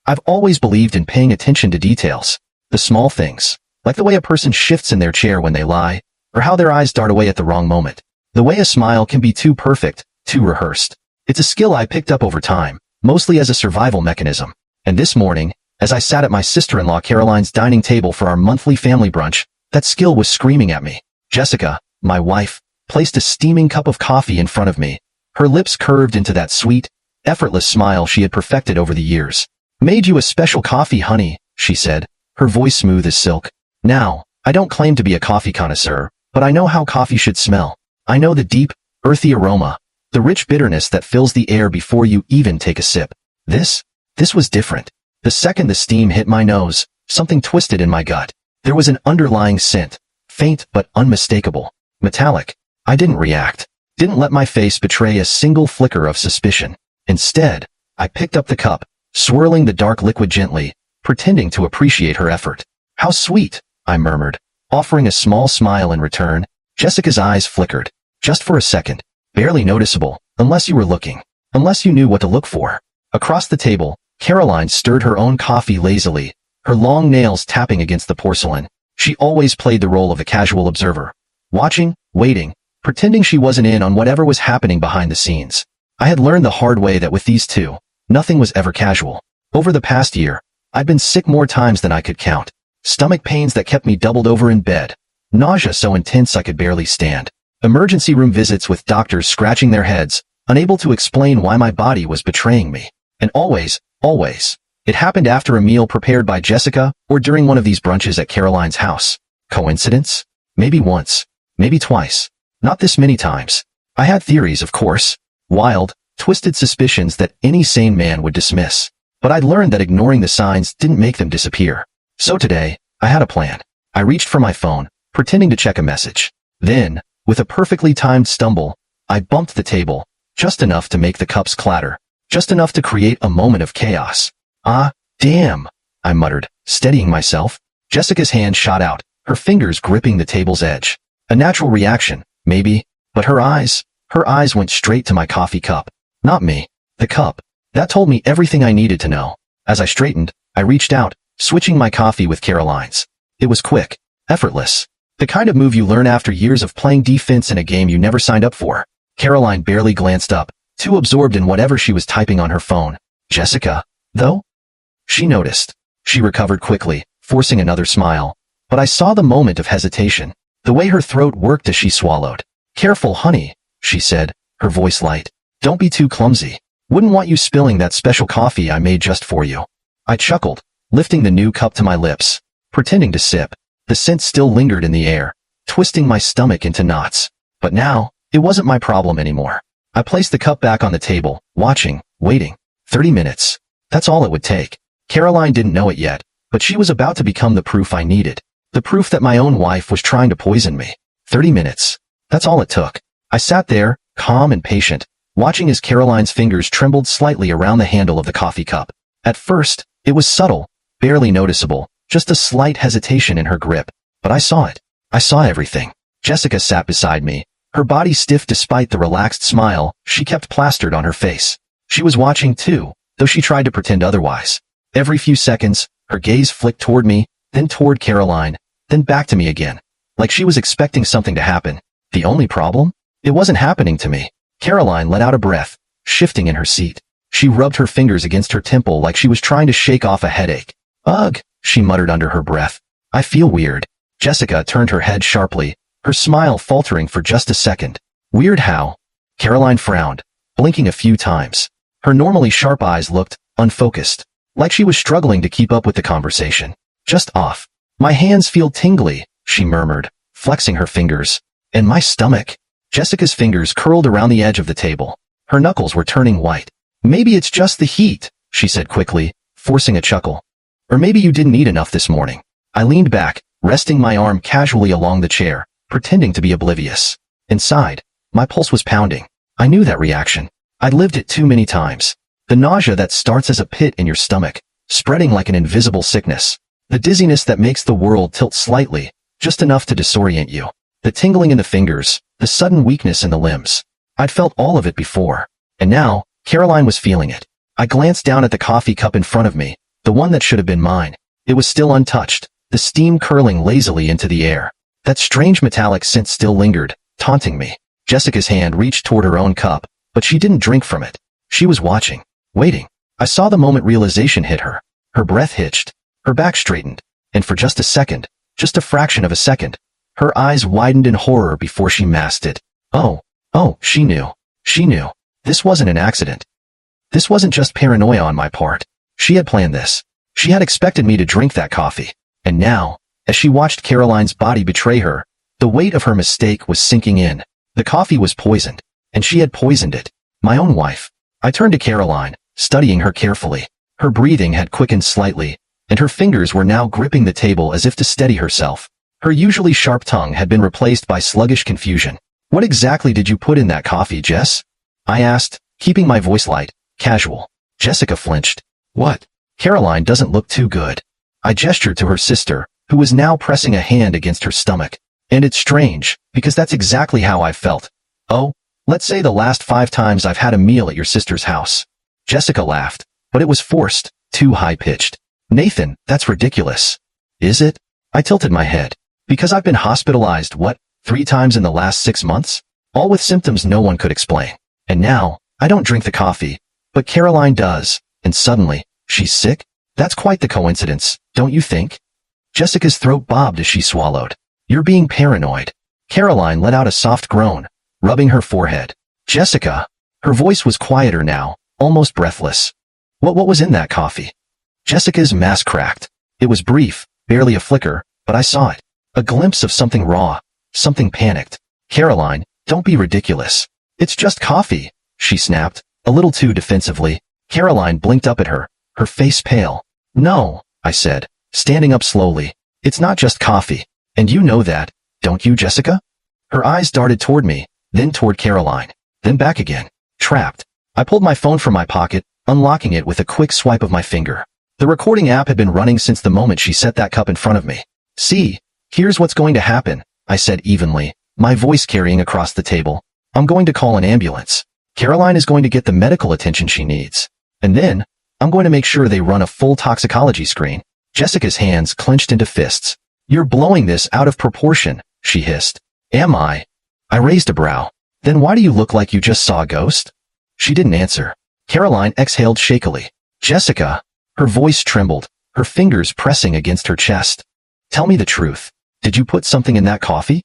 I've always believed in paying attention to details. The small things, like the way a person shifts in their chair when they lie, or how their eyes dart away at the wrong moment. The way a smile can be too perfect, too rehearsed. It's a skill I picked up over time, mostly as a survival mechanism. And this morning, as I sat at my sister-in-law Caroline's dining table for our monthly family brunch, that skill was screaming at me. Jessica, my wife, placed a steaming cup of coffee in front of me. Her lips curved into that sweet, effortless smile she had perfected over the years. "Made you a special coffee, honey," she said, her voice smooth as silk. Now, I don't claim to be a coffee connoisseur, but I know how coffee should smell. I know the deep, earthy aroma, the rich bitterness that fills the air before you even take a sip. This was different. The second the steam hit my nose, something twisted in my gut. There was an underlying scent, faint but unmistakable, metallic. I didn't react, didn't let my face betray a single flicker of suspicion. Instead, I picked up the cup, swirling the dark liquid gently, pretending to appreciate her effort. "How sweet," I murmured, offering a small smile in return. Jessica's eyes flickered, just for a second, barely noticeable, unless you were looking, unless you knew what to look for. Across the table, Caroline stirred her own coffee lazily, her long nails tapping against the porcelain. She always played the role of a casual observer, watching, waiting, pretending she wasn't in on whatever was happening behind the scenes. I had learned the hard way that with these two, nothing was ever casual. Over the past year, I'd been sick more times than I could count. Stomach pains that kept me doubled over in bed. Nausea so intense I could barely stand. Emergency room visits with doctors scratching their heads, unable to explain why my body was betraying me. And always, it happened after a meal prepared by Jessica or during one of these brunches at Caroline's house. Coincidence? Maybe once. Maybe twice. Not this many times. I had theories, of course. Wild, twisted suspicions that any sane man would dismiss. But I'd learned that ignoring the signs didn't make them disappear. So today, I had a plan. I reached for my phone, pretending to check a message. Then, with a perfectly timed stumble, I bumped the table, just enough to make the cups clatter, just enough to create a moment of chaos. "Ah, damn," I muttered, steadying myself. Jessica's hand shot out, her fingers gripping the table's edge. A natural reaction, maybe, but her eyes went straight to my coffee cup. Not me, the cup. That told me everything I needed to know. As I straightened, I reached out, switching my coffee with Caroline's. It was quick, effortless. The kind of move you learn after years of playing defense in a game you never signed up for. Caroline barely glanced up, too absorbed in whatever she was typing on her phone. "Jessica, though?" She noticed. She recovered quickly, forcing another smile. But I saw the moment of hesitation, the way her throat worked as she swallowed. "Careful, honey," she said, her voice light. "Don't be too clumsy. Wouldn't want you spilling that special coffee I made just for you." I chuckled, lifting the new cup to my lips, pretending to sip. The scent still lingered in the air, twisting my stomach into knots. But now, it wasn't my problem anymore. I placed the cup back on the table, watching, waiting. 30 minutes. That's all it would take. Caroline didn't know it yet, but she was about to become the proof I needed. The proof that my own wife was trying to poison me. 30 minutes. That's all it took. I sat there, calm and patient, watching as Caroline's fingers trembled slightly around the handle of the coffee cup. At first, it was subtle, barely noticeable, just a slight hesitation in her grip. But I saw it. I saw everything. Jessica sat beside me, her body stiff despite the relaxed smile she kept plastered on her face. She was watching too, though she tried to pretend otherwise. Every few seconds, her gaze flicked toward me, then toward Caroline, then back to me again, like she was expecting something to happen. The only problem? It wasn't happening to me. Caroline let out a breath, shifting in her seat. She rubbed her fingers against her temple like she was trying to shake off a headache. "Ugh," she muttered under her breath. "I feel weird." Jessica turned her head sharply, her smile faltering for just a second. "Weird how?" Caroline frowned, blinking a few times. Her normally sharp eyes looked unfocused, like she was struggling to keep up with the conversation. "Just off. My hands feel tingly," she murmured, flexing her fingers. "And my stomach." Jessica's fingers curled around the edge of the table. Her knuckles were turning white. "Maybe it's just the heat," she said quickly, forcing a chuckle. "Or maybe you didn't eat enough this morning." I leaned back, resting my arm casually along the chair, pretending to be oblivious. Inside, my pulse was pounding. I knew that reaction. I'd lived it too many times. The nausea that starts as a pit in your stomach, spreading like an invisible sickness. The dizziness that makes the world tilt slightly, just enough to disorient you. The tingling in the fingers, the sudden weakness in the limbs. I'd felt all of it before. And now, Caroline was feeling it. I glanced down at the coffee cup in front of me, The one that should have been mine. It was still untouched, the steam curling lazily into the air. That strange metallic scent still lingered, taunting me. Jessica's hand reached toward her own cup, but she didn't drink from it. She was watching, waiting. I saw the moment realization hit her. Her breath hitched, her back straightened, and for just a second, just a fraction of a second, her eyes widened in horror before she masked it. Oh, she knew. She knew. This wasn't an accident. This wasn't just paranoia on my part. She had planned this. She had expected me to drink that coffee. And now, as she watched Caroline's body betray her, the weight of her mistake was sinking in. The coffee was poisoned, and she had poisoned it. My own wife. I turned to Caroline, studying her carefully. Her breathing had quickened slightly, and her fingers were now gripping the table as if to steady herself. Her usually sharp tongue had been replaced by sluggish confusion. What exactly did you put in that coffee, Jess? I asked, keeping my voice light, casual. Jessica flinched. What? Caroline doesn't look too good. I gestured to her sister, who was now pressing a hand against her stomach. And it's strange, because that's exactly how I felt. Oh, let's say the last 5 times I've had a meal at your sister's house. Jessica laughed, but it was forced, too high-pitched. Nathan, that's ridiculous. Is it? I tilted my head. Because I've been hospitalized, 3 times in the last 6 months? All with symptoms no one could explain. And now, I don't drink the coffee, but Caroline does, and suddenly, she's sick? That's quite the coincidence, don't you think? Jessica's throat bobbed as she swallowed. You're being paranoid. Caroline let out a soft groan, rubbing her forehead. Jessica. Her voice was quieter now, almost breathless. What was in that coffee? Jessica's mask cracked. It was brief, barely a flicker, but I saw it. A glimpse of something raw, something panicked. Caroline, don't be ridiculous. It's just coffee, she snapped, a little too defensively. Caroline blinked up at her, her face pale. No, I said, standing up slowly. It's not just coffee. And you know that, don't you, Jessica? Her eyes darted toward me, then toward Caroline, then back again. Trapped. I pulled my phone from my pocket, unlocking it with a quick swipe of my finger. The recording app had been running since the moment she set that cup in front of me. See, here's what's going to happen, I said evenly, my voice carrying across the table. I'm going to call an ambulance. Caroline is going to get the medical attention she needs. And then, I'm going to make sure they run a full toxicology screen. Jessica's hands clenched into fists. You're blowing this out of proportion, she hissed. Am I? I raised a brow. Then why do you look like you just saw a ghost? She didn't answer. Caroline exhaled shakily. Jessica. Her voice trembled, her fingers pressing against her chest. Tell me the truth. Did you put something in that coffee?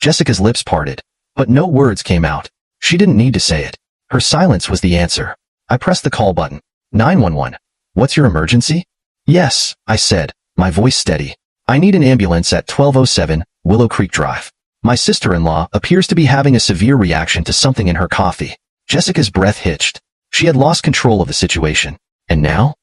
Jessica's lips parted, but no words came out. She didn't need to say it. Her silence was the answer. I pressed the call button. 911. What's your emergency? Yes, I said, my voice steady. I need an ambulance at 1207 Willow Creek Drive. My sister-in-law appears to be having a severe reaction to something in her coffee. Jessica's breath hitched. She had lost control of the situation. And now?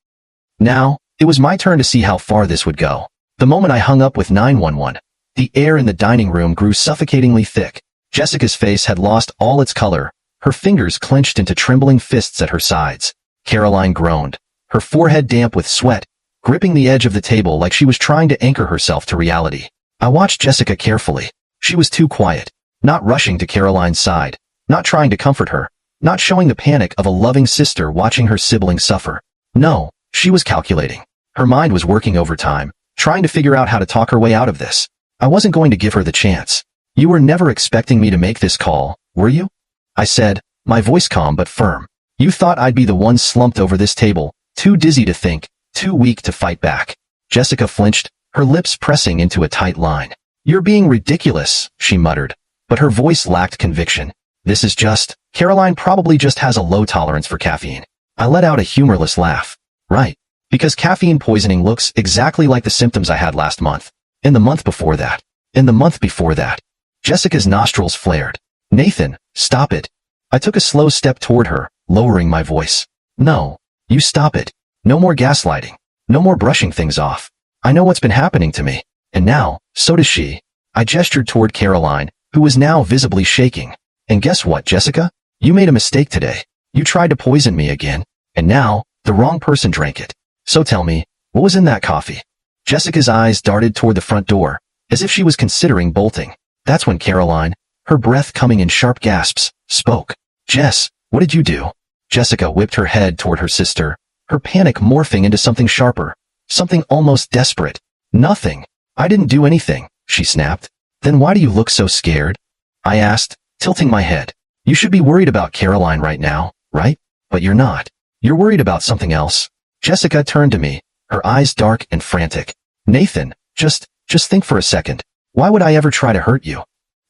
Now, it was my turn to see how far this would go. The moment I hung up with 911, the air in the dining room grew suffocatingly thick. Jessica's face had lost all its color, her fingers clenched into trembling fists at her sides. Caroline groaned, her forehead damp with sweat, gripping the edge of the table like she was trying to anchor herself to reality. I watched Jessica carefully. She was too quiet, not rushing to Caroline's side, not trying to comfort her, not showing the panic of a loving sister watching her sibling suffer. No, she was calculating. Her mind was working overtime, trying to figure out how to talk her way out of this. I wasn't going to give her the chance. You were never expecting me to make this call, were you? I said, my voice calm but firm. You thought I'd be the one slumped over this table, too dizzy to think, too weak to fight back. Jessica flinched, her lips pressing into a tight line. You're being ridiculous, she muttered, but her voice lacked conviction. This is just, Caroline probably just has a low tolerance for caffeine. I let out a humorless laugh. Right. Because caffeine poisoning looks exactly like the symptoms I had last month. And the month before that. And the month before that. Jessica's nostrils flared. Nathan, stop it. I took a slow step toward her, lowering my voice. No. You stop it. No more gaslighting. No more brushing things off. I know what's been happening to me. And now, so does she. I gestured toward Caroline, who was now visibly shaking. And guess what, Jessica? You made a mistake today. You tried to poison me again. And now, the wrong person drank it. So tell me, what was in that coffee? Jessica's eyes darted toward the front door, as if she was considering bolting. That's when Caroline, her breath coming in sharp gasps, spoke. Jess, what did you do? Jessica whipped her head toward her sister, her panic morphing into something sharper. something almost desperate. Nothing. I didn't do anything, she snapped. Then why do you look so scared? I asked, tilting my head. You should be worried about Caroline right now, right? But you're not. You're worried about something else. Jessica turned to me, her eyes dark and frantic. Nathan, just think for a second. Why would I ever try to hurt you?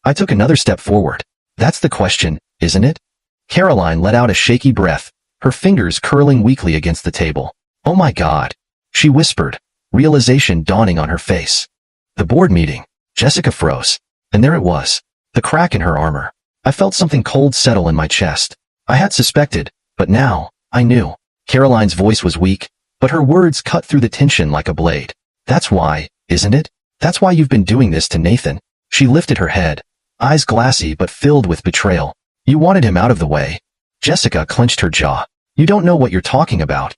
I took another step forward. That's the question, isn't it? Caroline let out a shaky breath, her fingers curling weakly against the table. Oh my God, she whispered, realization dawning on her face. The board meeting. Jessica froze. And there it was, the crack in her armor. I felt something cold settle in my chest. I had suspected, but now, I knew. Caroline's voice was weak, but her words cut through the tension like a blade. That's why, isn't it? That's why you've been doing this to Nathan. She lifted her head, eyes glassy but filled with betrayal. You wanted him out of the way. Jessica clenched her jaw. You don't know what you're talking about.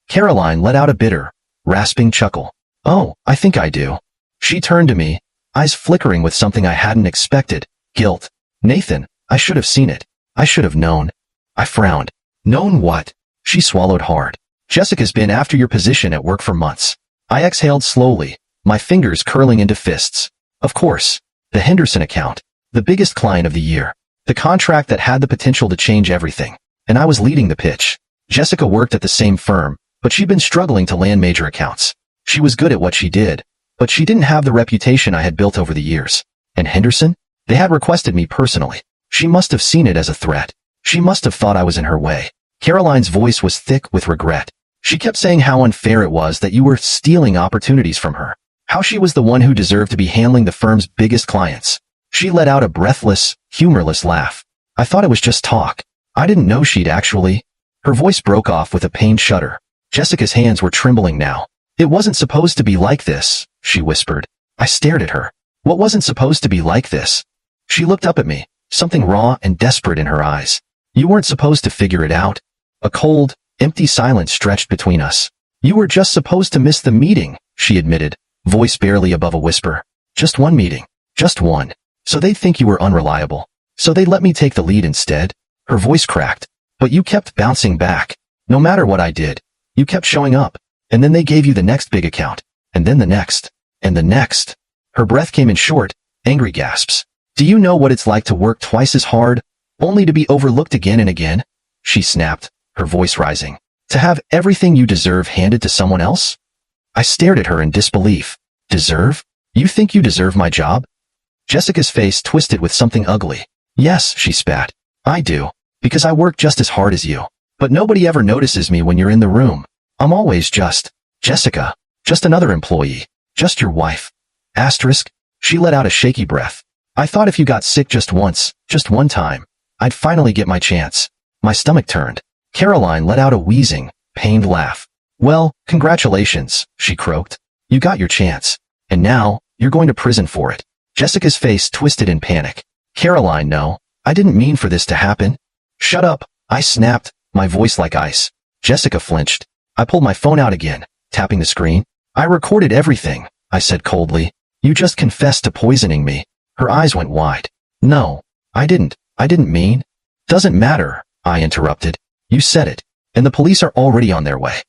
Caroline let out a bitter, rasping chuckle. Oh, I think I do. She turned to me, eyes flickering with something I hadn't expected, guilt. Nathan, I should have seen it. I should have known. I frowned. Known what? She swallowed hard. Jessica's been after your position at work for months. I exhaled slowly, my fingers curling into fists. Of course, the Henderson account, the biggest client of the year, the contract that had the potential to change everything. And I was leading the pitch. Jessica worked at the same firm, but she'd been struggling to land major accounts. She was good at what she did, but she didn't have the reputation I had built over the years. And Henderson? They had requested me personally. She must have seen it as a threat. She must have thought I was in her way. Caroline's voice was thick with regret. She kept saying how unfair it was that you were stealing opportunities from her. How she was the one who deserved to be handling the firm's biggest clients. She let out a breathless, humorless laugh. I thought it was just talk. I didn't know she'd actually. Her voice broke off with a pained shudder. Jessica's hands were trembling now. It wasn't supposed to be like this, she whispered. I stared at her. What wasn't supposed to be like this? She looked up at me, something raw and desperate in her eyes. You weren't supposed to figure it out. A cold, empty silence stretched between us. You were just supposed to miss the meeting, she admitted, voice barely above a whisper. Just one meeting. Just one. So they'd think you were unreliable. So they'd let me take the lead instead. Her voice cracked. But you kept bouncing back. No matter what I did. You kept showing up. And then they gave you the next big account. And then the next. And the next. Her breath came in short, angry gasps. Do you know what it's like to work twice as hard, only to be overlooked again and again? She snapped, her voice rising. To have everything you deserve handed to someone else? I stared at her in disbelief. Deserve? You think you deserve my job? Jessica's face twisted with something ugly. Yes, she spat. I do. Because I work just as hard as you. But nobody ever notices me when you're in the room. I'm always just Jessica. Just another employee. Just your wife. Asterisk. She let out a shaky breath. I thought if you got sick just once, just one time, I'd finally get my chance. My stomach turned. Caroline let out a wheezing, pained laugh. Well, congratulations, she croaked. You got your chance. And now, you're going to prison for it. Jessica's face twisted in panic. Caroline, no. I didn't mean for this to happen. Shut up, I snapped, my voice like ice. Jessica flinched. I pulled my phone out again, tapping the screen. I recorded everything, I said coldly. You just confessed to poisoning me. Her eyes went wide. No, I didn't mean. Doesn't matter, I interrupted. You said it, and the police are already on their way.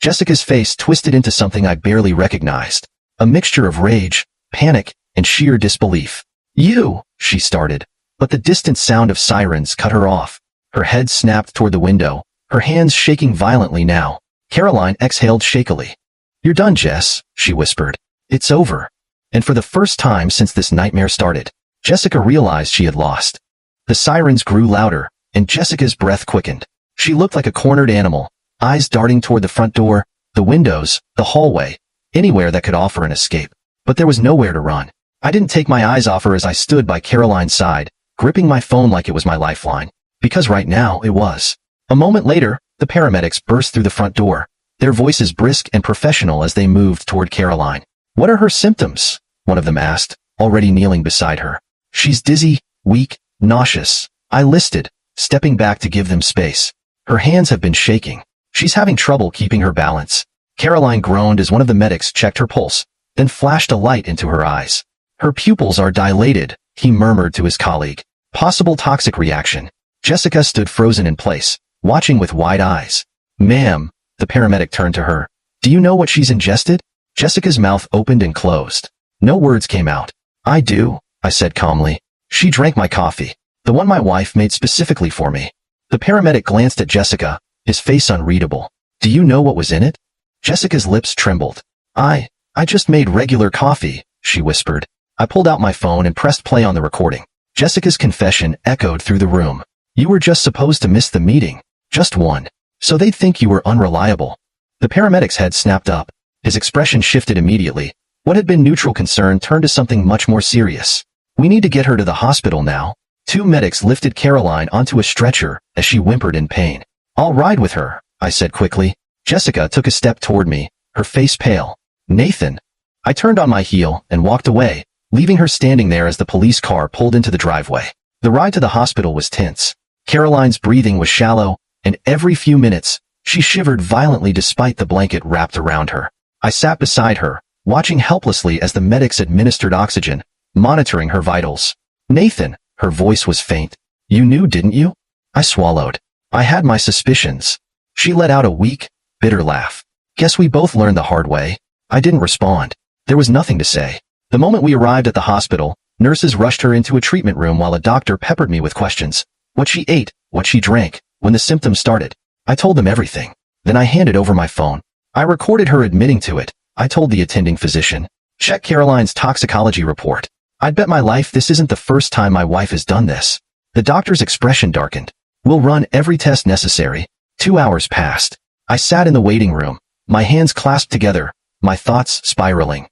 Jessica's face twisted into something I barely recognized. A mixture of rage, panic, and sheer disbelief. You, she started, but the distant sound of sirens cut her off. Her head snapped toward the window, her hands shaking violently now. Caroline exhaled shakily. You're done, Jess, she whispered. It's over. And for the first time since this nightmare started, Jessica realized she had lost. The sirens grew louder, and Jessica's breath quickened. She looked like a cornered animal, eyes darting toward the front door, the windows, the hallway, anywhere that could offer an escape. But there was nowhere to run. I didn't take my eyes off her as I stood by Caroline's side, gripping my phone like it was my lifeline. Because right now, it was. A moment later, the paramedics burst through the front door, their voices brisk and professional as they moved toward Caroline. What are her symptoms? One of them asked, already kneeling beside her. She's dizzy, weak, nauseous. I listed, stepping back to give them space. Her hands have been shaking. She's having trouble keeping her balance. Caroline groaned as one of the medics checked her pulse, then flashed a light into her eyes. Her pupils are dilated, he murmured to his colleague. Possible toxic reaction. Jessica stood frozen in place, watching with wide eyes. Ma'am, the paramedic turned to her. Do you know what she's ingested? Jessica's mouth opened and closed. No words came out. I do, I said calmly. She drank my coffee, the one my wife made specifically for me. The paramedic glanced at Jessica, his face unreadable. Do you know what was in it? Jessica's lips trembled. I just made regular coffee, she whispered. I pulled out my phone and pressed play on the recording. Jessica's confession echoed through the room. You were just supposed to miss the meeting. Just one. So they'd think you were unreliable. The paramedic's head snapped up. His expression shifted immediately. What had been neutral concern turned to something much more serious. We need to get her to the hospital now. Two medics lifted Caroline onto a stretcher as she whimpered in pain. I'll ride with her, I said quickly. Jessica took a step toward me, her face pale. Nathan. I turned on my heel and walked away, leaving her standing there as the police car pulled into the driveway. The ride to the hospital was tense. Caroline's breathing was shallow, and every few minutes, she shivered violently despite the blanket wrapped around her. I sat beside her, watching helplessly as the medics administered oxygen, monitoring her vitals. Nathan, her voice was faint. You knew, didn't you? I swallowed. I had my suspicions. She let out a weak, bitter laugh. Guess we both learned the hard way. I didn't respond. There was nothing to say. The moment we arrived at the hospital, nurses rushed her into a treatment room while a doctor peppered me with questions. What she ate, what she drank, when the symptoms started. I told them everything. Then I handed over my phone. I recorded her admitting to it. I told the attending physician. Check Caroline's toxicology report. I'd bet my life this isn't the first time my wife has done this. The doctor's expression darkened. We'll run every test necessary. 2 hours passed. I sat in the waiting room, my hands clasped together, my thoughts spiraling.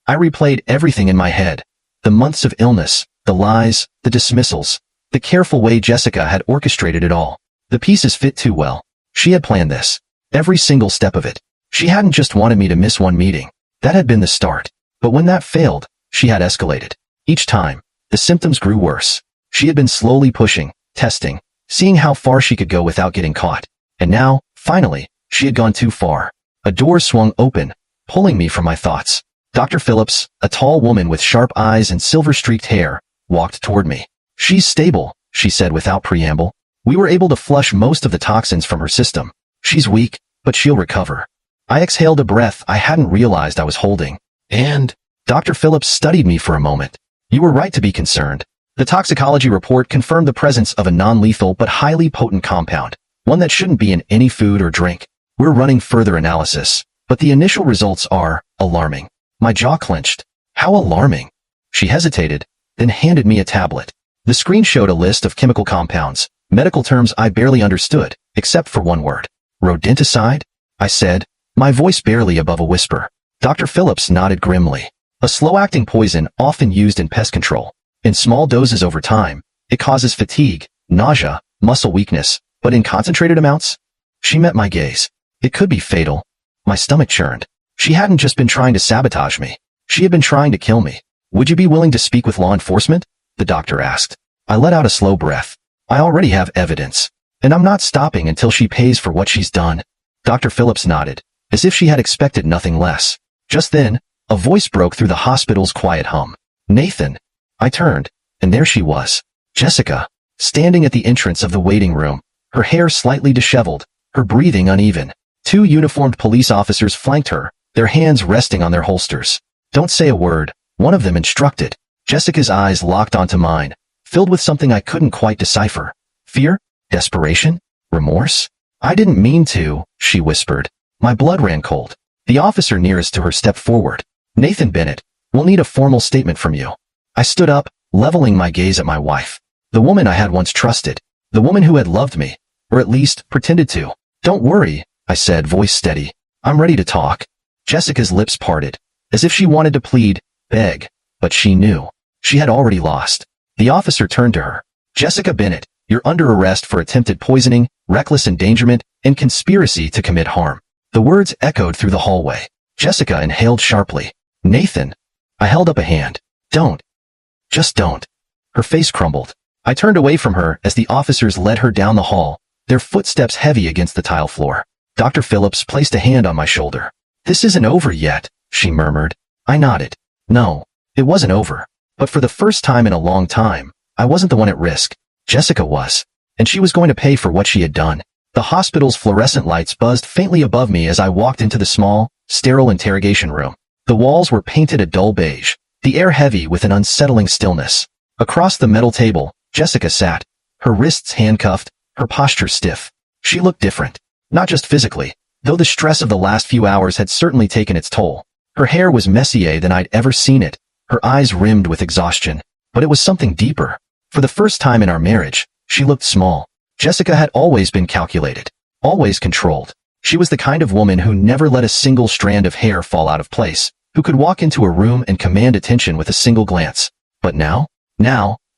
I replayed everything in my head. The months of illness, the lies, the dismissals, the careful way Jessica had orchestrated it all. The pieces fit too well. She had planned this. Every single step of it. She hadn't just wanted me to miss one meeting. That had been the start. But when that failed, she had escalated. Each time, the symptoms grew worse. She had been slowly pushing, testing, seeing how far she could go without getting caught. And now, finally, she had gone too far. A door swung open, pulling me from my thoughts. Dr. Phillips, a tall woman with sharp eyes and silver-streaked hair, walked toward me. She's stable, she said without preamble. We were able to flush most of the toxins from her system. She's weak, but she'll recover. I exhaled a breath I hadn't realized I was holding. And Dr. Phillips studied me for a moment. You were right to be concerned. The toxicology report confirmed the presence of a non-lethal but highly potent compound, one that shouldn't be in any food or drink. We're running further analysis, but the initial results are alarming. My jaw clenched. How alarming? She hesitated, then handed me a tablet. The screen showed a list of chemical compounds, medical terms I barely understood, except for one word. Rodenticide? I said, my voice barely above a whisper. Dr. Phillips nodded grimly. A slow-acting poison often used in pest control. In small doses over time, it causes fatigue, nausea, muscle weakness, but in concentrated amounts? She met my gaze. It could be fatal. My stomach churned. She hadn't just been trying to sabotage me. She had been trying to kill me. Would you be willing to speak with law enforcement? The doctor asked. I let out a slow breath. I already have evidence. And I'm not stopping until she pays for what she's done. Dr. Phillips nodded, as if she had expected nothing less. Just then, a voice broke through the hospital's quiet hum. Nathan. I turned, and there she was. Jessica, standing at the entrance of the waiting room, her hair slightly disheveled, her breathing uneven. 2 uniformed police officers flanked her, their hands resting on their holsters. Don't say a word, one of them instructed. Jessica's eyes locked onto mine, filled with something I couldn't quite decipher. Fear? Desperation? Remorse? I didn't mean to, she whispered. My blood ran cold. The officer nearest to her stepped forward. Nathan Bennett, we'll need a formal statement from you. I stood up, leveling my gaze at my wife. The woman I had once trusted. The woman who had loved me. Or at least, pretended to. Don't worry, I said, voice steady. I'm ready to talk. Jessica's lips parted, as if she wanted to plead, beg, but she knew. She had already lost. The officer turned to her. Jessica Bennett, you're under arrest for attempted poisoning, reckless endangerment, and conspiracy to commit harm. The words echoed through the hallway. Jessica inhaled sharply. Nathan. I held up a hand. Don't. Just don't. Her face crumbled. I turned away from her as the officers led her down the hall, their footsteps heavy against the tile floor. Dr. Phillips placed a hand on my shoulder. This isn't over yet, she murmured. I nodded. No, it wasn't over. But for the first time in a long time, I wasn't the one at risk. Jessica was. And she was going to pay for what she had done. The hospital's fluorescent lights buzzed faintly above me as I walked into the small, sterile interrogation room. The walls were painted a dull beige, the air heavy with an unsettling stillness. Across the metal table, Jessica sat, her wrists handcuffed, her posture stiff. She looked different. Not just physically, though the stress of the last few hours had certainly taken its toll. Her hair was messier than I'd ever seen it, her eyes rimmed with exhaustion. But it was something deeper. For the first time in our marriage, she looked small. Jessica had always been calculated, always controlled. She was the kind of woman who never let a single strand of hair fall out of place, who could walk into a room and command attention with a single glance. But now,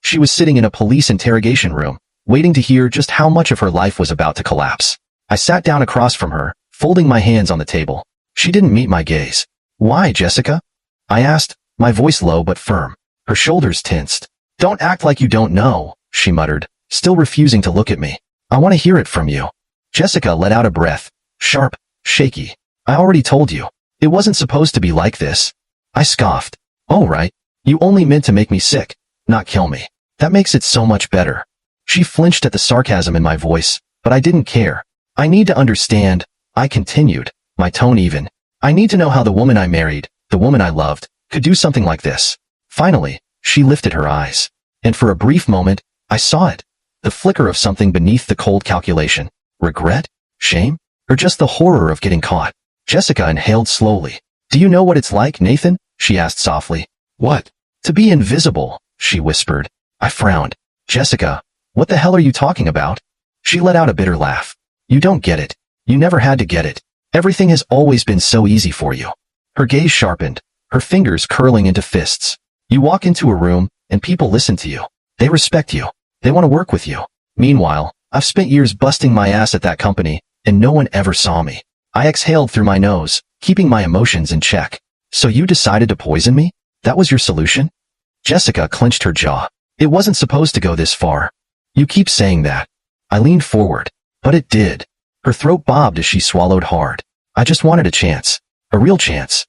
she was sitting in a police interrogation room, waiting to hear just how much of her life was about to collapse. I sat down across from her, folding my hands on the table. She didn't meet my gaze. "Why, Jessica?" I asked, my voice low but firm. Her shoulders tensed. "Don't act like you don't know," she muttered, still refusing to look at me. "I want to hear it from you." Jessica let out a breath, sharp, shaky. "I already told you. It wasn't supposed to be like this." I scoffed. "Oh right. You only meant to make me sick, not kill me. That makes it so much better." She flinched at the sarcasm in my voice, but I didn't care. "I need to understand," I continued, my tone even. "I need to know how the woman I married, the woman I loved, could do something like this." Finally, she lifted her eyes. And for a brief moment, I saw it. The flicker of something beneath the cold calculation. Regret? Shame? Or just the horror of getting caught? Jessica inhaled slowly. "Do you know what it's like, Nathan?" she asked softly. "What?" "To be invisible," she whispered. I frowned. "Jessica, what the hell are you talking about?" She let out a bitter laugh. "You don't get it. You never had to get it. Everything has always been so easy for you." Her gaze sharpened, her fingers curling into fists. "You walk into a room, and people listen to you. They respect you. They want to work with you. Meanwhile, I've spent years busting my ass at that company, and no one ever saw me." I exhaled through my nose, keeping my emotions in check. "So you decided to poison me? That was your solution?" Jessica clenched her jaw. "It wasn't supposed to go this far." "You keep saying that." I leaned forward. "But it did." Her throat bobbed as she swallowed hard. "I just wanted a chance. A real chance.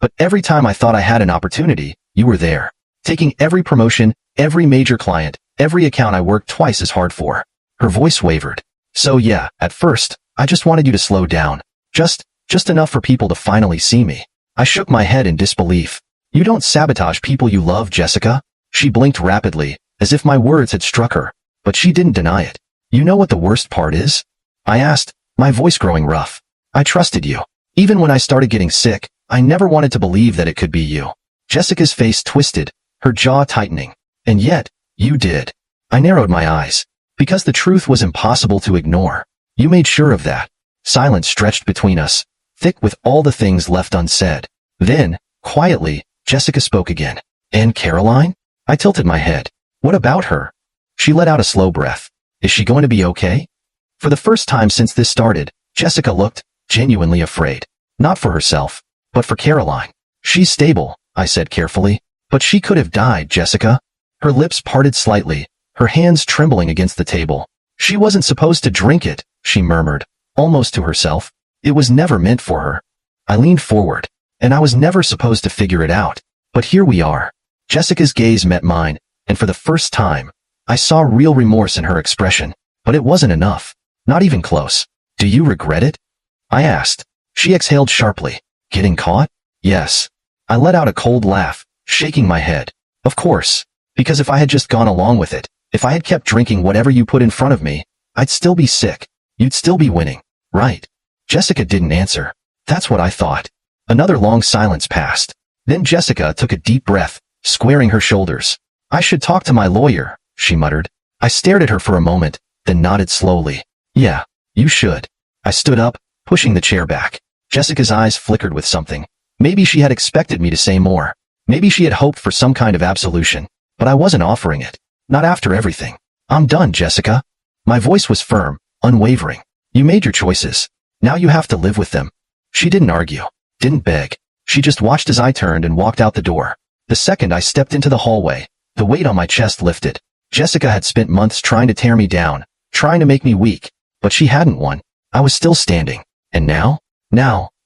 But every time I thought I had an opportunity, you were there. Taking every promotion, every major client, every account I worked twice as hard for." Her voice wavered. "So yeah, at first, I just wanted you to slow down. Just enough for people to finally see me." I shook my head in disbelief. "You don't sabotage people you love, Jessica." She blinked rapidly, as if my words had struck her, but she didn't deny it. "You know what the worst part is?" I asked, my voice growing rough. "I trusted you. Even when I started getting sick, I never wanted to believe that it could be you." Jessica's face twisted, her jaw tightening. "And yet, you did." I narrowed my eyes. "Because the truth was impossible to ignore. You made sure of that." Silence stretched between us, thick with all the things left unsaid. Then, quietly, Jessica spoke again. "And Caroline?" I tilted my head. "What about her?" She let out a slow breath. "Is she going to be okay?" For the first time since this started, Jessica looked genuinely afraid. Not for herself, but for Caroline. "She's stable," I said carefully. "But she could have died, Jessica." Her lips parted slightly, her hands trembling against the table. "She wasn't supposed to drink it," she murmured, almost to herself. "It was never meant for her." I leaned forward. "And I was never supposed to figure it out. But here we are." Jessica's gaze met mine, and for the first time, I saw real remorse in her expression. But it wasn't enough. Not even close. "Do you regret it?" I asked. She exhaled sharply. "Getting caught?" "Yes." I let out a cold laugh, shaking my head. "Of course. Because if I had just gone along with it, if I had kept drinking whatever you put in front of me, I'd still be sick. You'd still be winning. Right?" Jessica didn't answer. "That's what I thought." Another long silence passed. Then Jessica took a deep breath, squaring her shoulders. "I should talk to my lawyer," she muttered. I stared at her for a moment, then nodded slowly. "Yeah, you should." I stood up, pushing the chair back. Jessica's eyes flickered with something. Maybe she had expected me to say more. Maybe she had hoped for some kind of absolution. But I wasn't offering it. Not after everything. "I'm done, Jessica." My voice was firm, unwavering. "You made your choices. Now you have to live with them." She didn't argue, didn't beg. She just watched as I turned and walked out the door. The second I stepped into the hallway, the weight on my chest lifted. Jessica had spent months trying to tear me down, trying to make me weak, but she hadn't won. I was still standing. And now,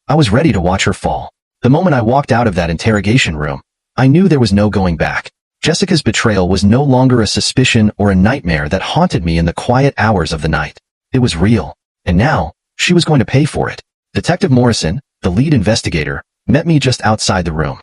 I was ready to watch her fall. The moment I walked out of that interrogation room, I knew there was no going back. Jessica's betrayal was no longer a suspicion or a nightmare that haunted me in the quiet hours of the night. It was real. And now, she was going to pay for it. Detective Morrison, the lead investigator, met me just outside the room.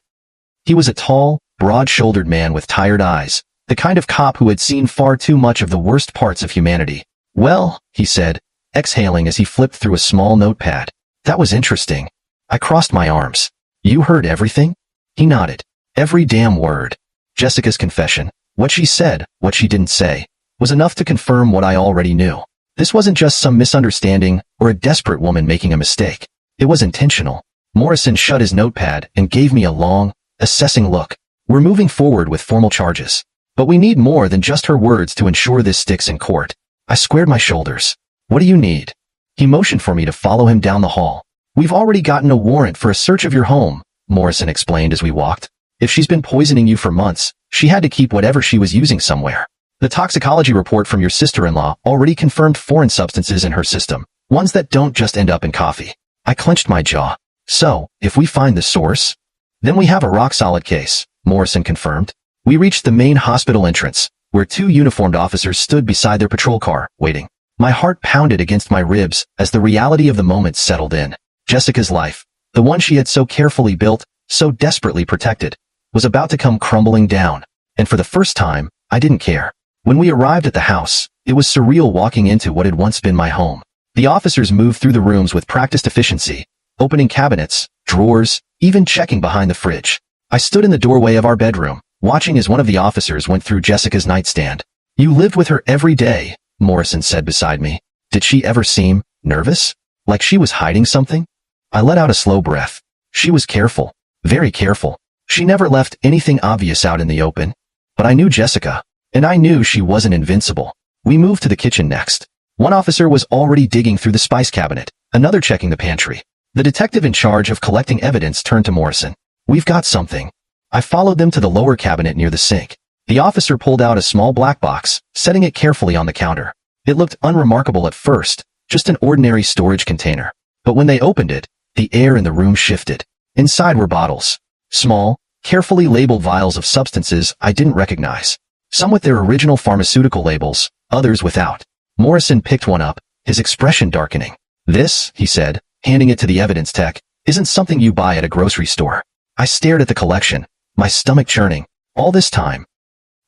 He was a tall, broad-shouldered man with tired eyes, the kind of cop who had seen far too much of the worst parts of humanity. "Well," he said, exhaling as he flipped through a small notepad. "That was interesting." I crossed my arms. "You heard everything?" He nodded. "Every damn word." Jessica's confession, what she said, what she didn't say, was enough to confirm what I already knew. This wasn't just some misunderstanding or a desperate woman making a mistake. It was intentional. Morrison shut his notepad and gave me a long, assessing look. "We're moving forward with formal charges. But we need more than just her words to ensure this sticks in court." I squared my shoulders. "What do you need?" He motioned for me to follow him down the hall. "We've already gotten a warrant for a search of your home," Morrison explained as we walked. "If she's been poisoning you for months, she had to keep whatever she was using somewhere. The toxicology report from your sister-in-law already confirmed foreign substances in her system, ones that don't just end up in coffee." I clenched my jaw. "So, if we find the source, then we have a rock-solid case," Morrison confirmed. We reached the main hospital entrance, where two uniformed officers stood beside their patrol car, waiting. My heart pounded against my ribs as the reality of the moment settled in. Jessica's life, the one she had so carefully built, so desperately protected, was about to come crumbling down. And for the first time, I didn't care. When we arrived at the house, it was surreal walking into what had once been my home. The officers moved through the rooms with practiced efficiency, opening cabinets, drawers, even checking behind the fridge. I stood in the doorway of our bedroom, watching as one of the officers went through Jessica's nightstand. "You lived with her every day," Morrison said beside me. "Did she ever seem nervous? Like she was hiding something?" I let out a slow breath. "She was careful. Very careful. She never left anything obvious out in the open. But I knew Jessica, and I knew she wasn't invincible." We moved to the kitchen next. One officer was already digging through the spice cabinet, another checking the pantry. The detective in charge of collecting evidence turned to Morrison. "We've got something." I followed them to the lower cabinet near the sink. The officer pulled out a small black box, setting it carefully on the counter. It looked unremarkable at first, just an ordinary storage container. But when they opened it, the air in the room shifted. Inside were bottles. Small, carefully labeled vials of substances I didn't recognize. Some with their original pharmaceutical labels, others without. Morrison picked one up, his expression darkening. "This," he said, handing it to the evidence tech, "isn't something you buy at a grocery store." I stared at the collection, my stomach churning. All this time,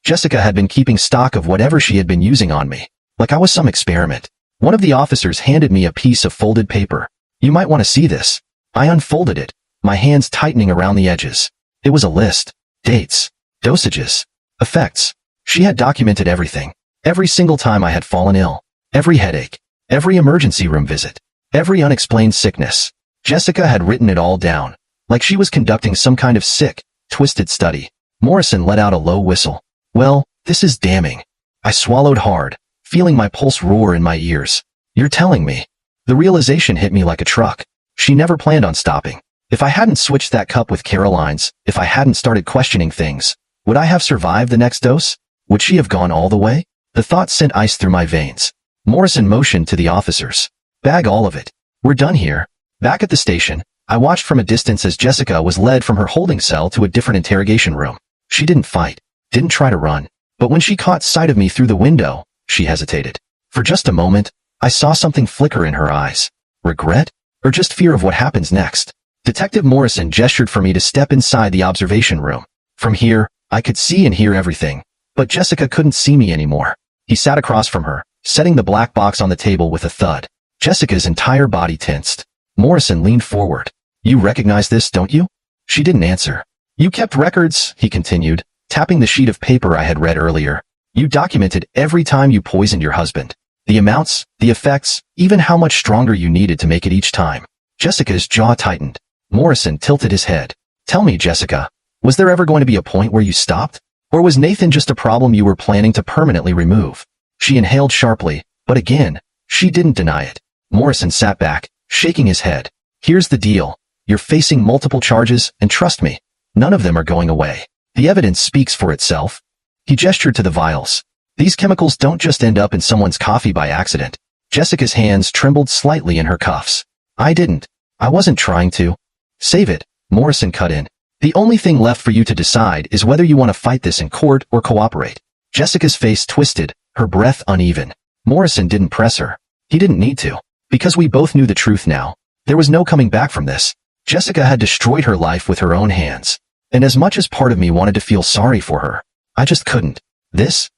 Jessica had been keeping stock of whatever she had been using on me, like I was some experiment. One of the officers handed me a piece of folded paper. "You might want to see this." I unfolded it, my hands tightening around the edges. It was a list. Dates. Dosages. Effects. She had documented everything. Every single time I had fallen ill. Every headache. Every emergency room visit. Every unexplained sickness. Jessica had written it all down, like she was conducting some kind of sick, twisted study. Morrison let out a low whistle. "Well, this is damning." I swallowed hard, feeling my pulse roar in my ears. "You're telling me?" The realization hit me like a truck. She never planned on stopping. If I hadn't switched that cup with Caroline's, if I hadn't started questioning things, would I have survived the next dose? Would she have gone all the way? The thought sent ice through my veins. Morrison motioned to the officers. "Bag all of it. We're done here." Back at the station, I watched from a distance as Jessica was led from her holding cell to a different interrogation room. She didn't fight, didn't try to run. But when she caught sight of me through the window, she hesitated. For just a moment, I saw something flicker in her eyes. Regret? Or just fear of what happens next? Detective Morrison gestured for me to step inside the observation room. From here, I could see and hear everything. But Jessica couldn't see me anymore. He sat across from her, setting the black box on the table with a thud. Jessica's entire body tensed. Morrison leaned forward. "You recognize this, don't you?" She didn't answer. "You kept records," he continued, tapping the sheet of paper I had read earlier. "You documented every time you poisoned your husband. The amounts, the effects, even how much stronger you needed to make it each time." Jessica's jaw tightened. Morrison tilted his head. "Tell me, Jessica, was there ever going to be a point where you stopped? Or was Nathan just a problem you were planning to permanently remove?" She inhaled sharply, but again, she didn't deny it. Morrison sat back, shaking his head. "Here's the deal. You're facing multiple charges, and trust me, none of them are going away. The evidence speaks for itself." He gestured to the vials. "These chemicals don't just end up in someone's coffee by accident." Jessica's hands trembled slightly in her cuffs. "I didn't. I wasn't trying to." "Save it," Morrison cut in. "The only thing left for you to decide is whether you want to fight this in court or cooperate." Jessica's face twisted, her breath uneven. Morrison didn't press her. He didn't need to. Because we both knew the truth now. There was no coming back from this. Jessica had destroyed her life with her own hands. And as much as part of me wanted to feel sorry for her, I just couldn't. This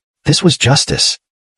was justice.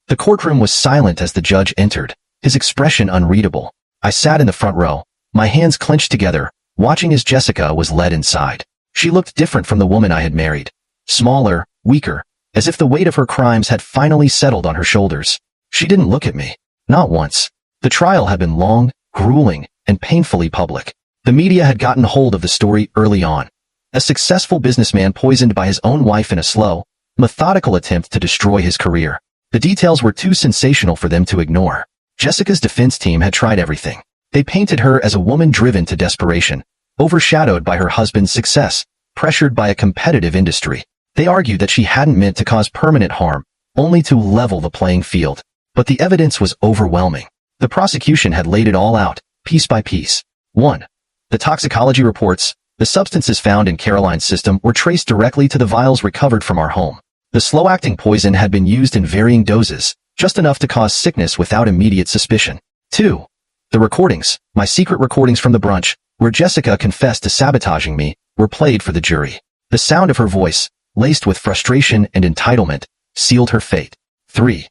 The courtroom was silent as the judge entered, his expression unreadable. I sat in the front row, my hands clenched together, watching as Jessica was led inside. She looked different from the woman I had married. Smaller, weaker, as if the weight of her crimes had finally settled on her shoulders. She didn't look at me. Not once. The trial had been long, grueling, and painfully public. The media had gotten hold of the story early on. A successful businessman poisoned by his own wife in a slow, methodical attempt to destroy his career. The details were too sensational for them to ignore. Jessica's defense team had tried everything. They painted her as a woman driven to desperation, overshadowed by her husband's success, pressured by a competitive industry. They argued that she hadn't meant to cause permanent harm, only to level the playing field. But the evidence was overwhelming. The prosecution had laid it all out, piece by piece. 1. The toxicology reports. The substances found in Caroline's system were traced directly to the vials recovered from our home. The slow-acting poison had been used in varying doses, just enough to cause sickness without immediate suspicion. 2. The recordings, my secret recordings from the brunch, where Jessica confessed to sabotaging me, were played for the jury. The sound of her voice, laced with frustration and entitlement, sealed her fate. 3.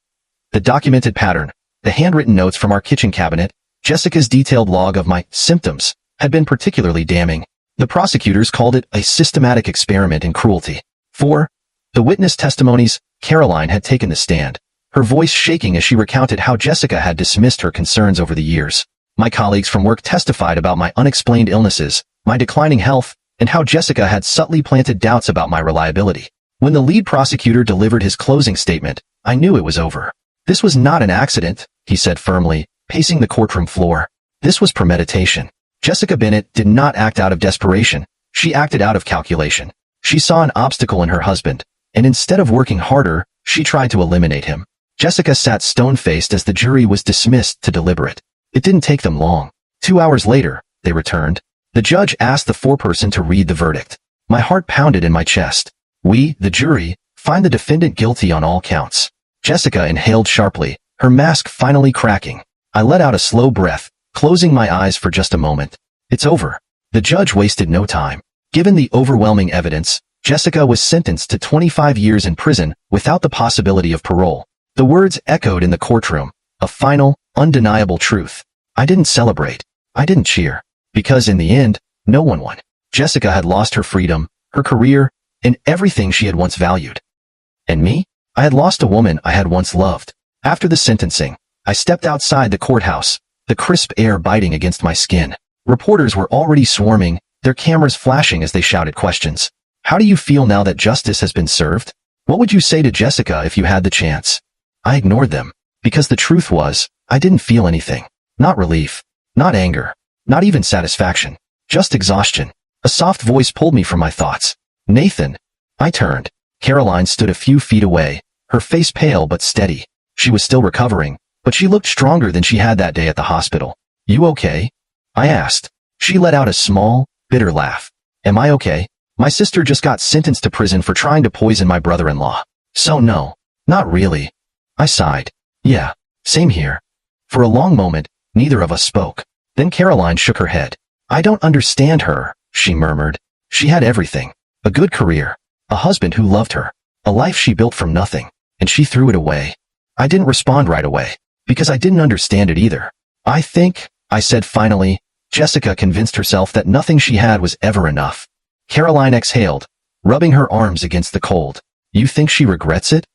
The documented pattern, the handwritten notes from our kitchen cabinet, Jessica's detailed log of my symptoms, had been particularly damning. The prosecutors called it a systematic experiment in cruelty. 4. The witness testimonies. Caroline had taken the stand, her voice shaking as she recounted how Jessica had dismissed her concerns over the years. My colleagues from work testified about my unexplained illnesses, my declining health, and how Jessica had subtly planted doubts about my reliability. When the lead prosecutor delivered his closing statement, I knew it was over. This was not an accident, he said firmly, pacing the courtroom floor. This was premeditation. Jessica Bennett did not act out of desperation. She acted out of calculation. She saw an obstacle in her husband, and instead of working harder, she tried to eliminate him. Jessica sat stone-faced as the jury was dismissed to deliberate. It didn't take them long. 2 hours later, they returned. The judge asked the foreperson to read the verdict. My heart pounded in my chest. We, the jury, find the defendant guilty on all counts. Jessica inhaled sharply, her mask finally cracking. I let out a slow breath, closing my eyes for just a moment. It's over. The judge wasted no time. Given the overwhelming evidence, Jessica was sentenced to 25 years in prison without the possibility of parole. The words echoed in the courtroom, a final, undeniable truth. I didn't celebrate. I didn't cheer. Because in the end, no one won. Jessica had lost her freedom, her career, and everything she had once valued. And me? I had lost a woman I had once loved. After the sentencing, I stepped outside the courthouse, the crisp air biting against my skin. Reporters were already swarming, their cameras flashing as they shouted questions. How do you feel now that justice has been served? What would you say to Jessica if you had the chance? I ignored them, because the truth was, I didn't feel anything. Not relief, not anger, not even satisfaction, just exhaustion. A soft voice pulled me from my thoughts. Nathan. I turned. Caroline stood a few feet away, her face pale but steady. She was still recovering, but she looked stronger than she had that day at the hospital. You okay? I asked. She let out a small, bitter laugh. Am I okay? My sister just got sentenced to prison for trying to poison my brother-in-law. So no, not really. I sighed. Yeah, same here. For a long moment, neither of us spoke. Then Caroline shook her head. I don't understand her, she murmured. She had everything. A good career. A husband who loved her. A life she built from nothing. And she threw it away. I didn't respond right away, because I didn't understand it either. I think, I said finally, Jessica convinced herself that nothing she had was ever enough. Caroline exhaled, rubbing her arms against the cold. You think she regrets it?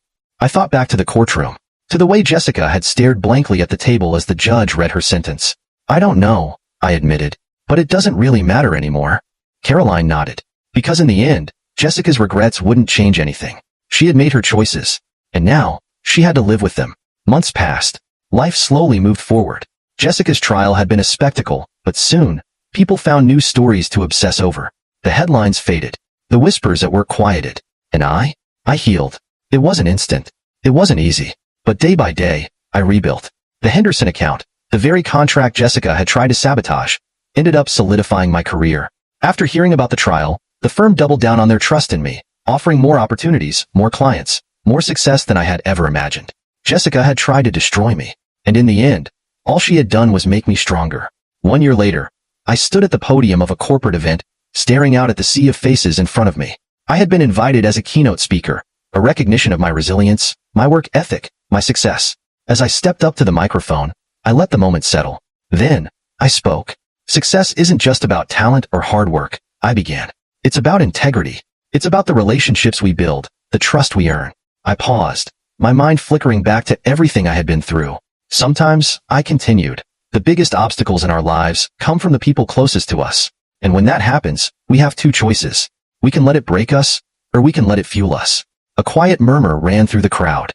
I thought back to the courtroom, to the way Jessica had stared blankly at the table as the judge read her sentence. I don't know, I admitted, but it doesn't really matter anymore. Caroline nodded. Because in the end, Jessica's regrets wouldn't change anything. She had made her choices, and now, she had to live with them. Months passed. Life slowly moved forward. Jessica's trial had been a spectacle, but soon, people found new stories to obsess over. The headlines faded. The whispers at work quieted. And I healed. It wasn't instant. It wasn't easy. But day by day, I rebuilt. The Henderson account, the very contract Jessica had tried to sabotage, ended up solidifying my career. After hearing about the trial, the firm doubled down on their trust in me, offering more opportunities, more clients, more success than I had ever imagined. Jessica had tried to destroy me. And in the end, All she had done was make me stronger. 1 year later, I stood at the podium of a corporate event, staring out at the sea of faces in front of me. I had been invited as a keynote speaker, a recognition of my resilience, my work ethic, my success. As I stepped up to the microphone, I let the moment settle. Then, I spoke. Success isn't just about talent or hard work, I began. It's about integrity. It's about the relationships we build, the trust we earn. I paused, my mind flickering back to everything I had been through. Sometimes, I continued, the biggest obstacles in our lives come from the people closest to us. And when that happens, we have two choices. We can let it break us, or we can let it fuel us. A quiet murmur ran through the crowd.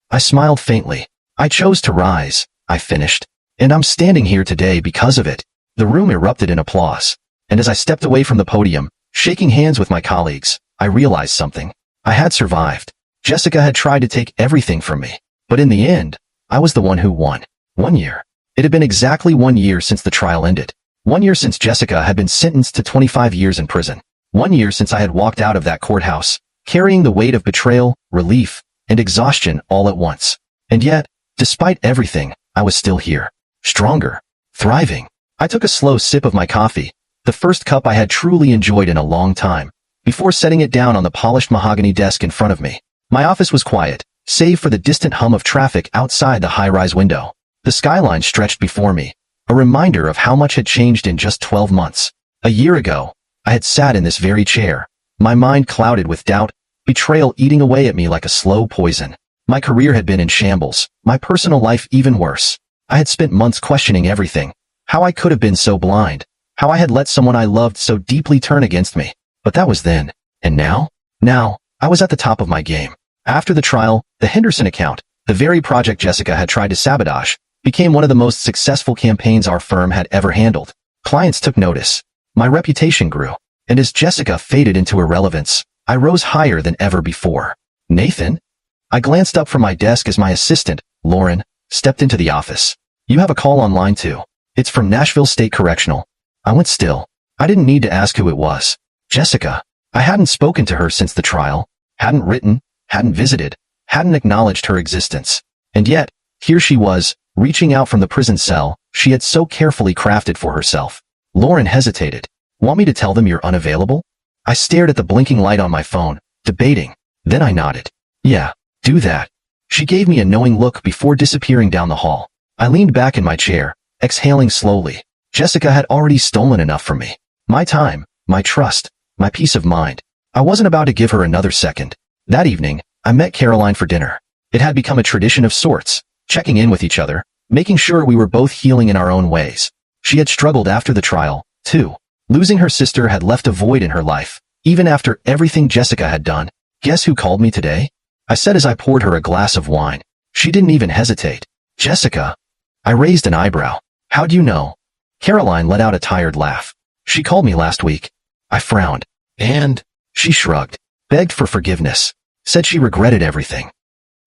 I smiled faintly. I chose to rise, I finished. And I'm standing here today because of it. The room erupted in applause. And as I stepped away from the podium, shaking hands with my colleagues, I realized something. I had survived. Jessica had tried to take everything from me. But in the end, I was the one who won. 1 year. It had been exactly 1 year since the trial ended. 1 year since Jessica had been sentenced to 25 years in prison. 1 year since I had walked out of that courthouse, carrying the weight of betrayal, relief, and exhaustion all at once. And yet, despite everything, I was still here. Stronger. Thriving. I took a slow sip of my coffee, the first cup I had truly enjoyed in a long time, before setting it down on the polished mahogany desk in front of me. My office was quiet, save for the distant hum of traffic outside the high-rise window. The skyline stretched before me, a reminder of how much had changed in just 12 months. A year ago, I had sat in this very chair, my mind clouded with doubt, betrayal eating away at me like a slow poison. My career had been in shambles, my personal life even worse. I had spent months questioning everything, how I could have been so blind, how I had let someone I loved so deeply turn against me. But that was then. And now? Now, I was at the top of my game. After the trial, the Henderson account, the very project Jessica had tried to sabotage, became one of the most successful campaigns our firm had ever handled. Clients took notice. My reputation grew. And as Jessica faded into irrelevance, I rose higher than ever before. Nathan? I glanced up from my desk as my assistant, Lauren, stepped into the office. You have a call online too. It's from Nashville State Correctional. I went still. I didn't need to ask who it was. Jessica. I hadn't spoken to her since the trial, hadn't written, hadn't visited, hadn't acknowledged her existence. And yet, here she was, reaching out from the prison cell she had so carefully crafted for herself. Lauren hesitated. Want me to tell them you're unavailable? I stared at the blinking light on my phone, debating. Then I nodded. Yeah, do that. She gave me a knowing look before disappearing down the hall. I leaned back in my chair, exhaling slowly. Jessica had already stolen enough from me. My time, my trust, my peace of mind. I wasn't about to give her another second. That evening, I met Caroline for dinner. It had become a tradition of sorts, checking in with each other, making sure we were both healing in our own ways. She had struggled after the trial, too. Losing her sister had left a void in her life, even after everything Jessica had done. Guess who called me today? I said as I poured her a glass of wine. She didn't even hesitate. Jessica. I raised an eyebrow. How'd you know? Caroline let out a tired laugh. She called me last week. I frowned. And? She shrugged. Begged for forgiveness. Said she regretted everything.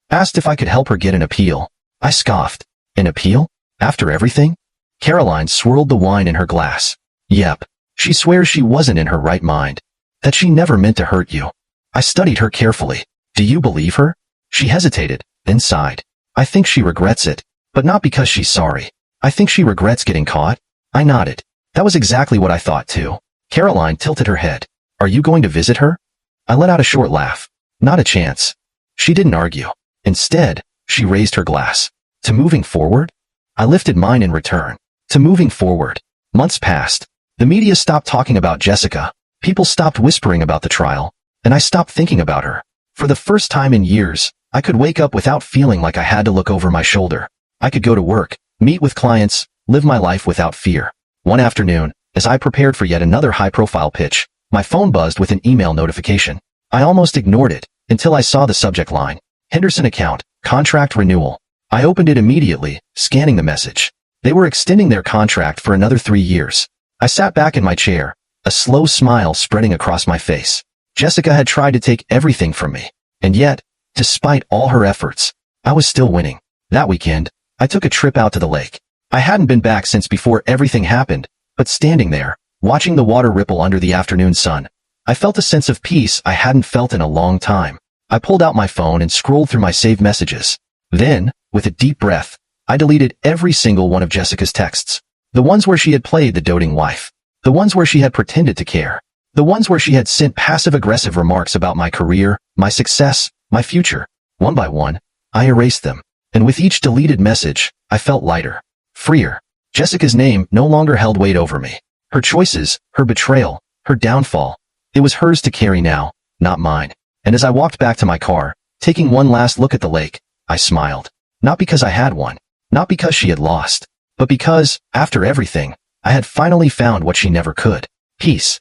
Asked if I could help her get an appeal. I scoffed. An appeal? After everything? Caroline swirled the wine in her glass. Yep. She swears she wasn't in her right mind. That she never meant to hurt you. I studied her carefully. Do you believe her? She hesitated, then sighed. I think she regrets it, but not because she's sorry. I think she regrets getting caught. I nodded. That was exactly what I thought too. Caroline tilted her head. Are you going to visit her? I let out a short laugh. Not a chance. She didn't argue. Instead, she raised her glass. To moving forward? I lifted mine in return. To moving forward. Months passed. The media stopped talking about Jessica. People stopped whispering about the trial. And I stopped thinking about her. For the first time in years, I could wake up without feeling like I had to look over my shoulder. I could go to work, meet with clients, live my life without fear. One afternoon, as I prepared for yet another high-profile pitch, my phone buzzed with an email notification. I almost ignored it, until I saw the subject line. Henderson account, contract renewal. I opened it immediately, scanning the message. They were extending their contract for another 3 years. I sat back in my chair, a slow smile spreading across my face. Jessica had tried to take everything from me. And yet, despite all her efforts, I was still winning. That weekend, I took a trip out to the lake. I hadn't been back since before everything happened, but standing there, watching the water ripple under the afternoon sun, I felt a sense of peace I hadn't felt in a long time. I pulled out my phone and scrolled through my saved messages. Then, with a deep breath, I deleted every single one of Jessica's texts. The ones where she had played the doting wife. The ones where she had pretended to care. The ones where she had sent passive-aggressive remarks about my career, my success, my future. One by one, I erased them. And with each deleted message, I felt lighter. Freer. Jessica's name no longer held weight over me. Her choices, her betrayal, her downfall. It was hers to carry now, not mine. And as I walked back to my car, taking one last look at the lake, I smiled. Not because I had won. Not because she had lost. But because, after everything, I had finally found what she never could. Peace.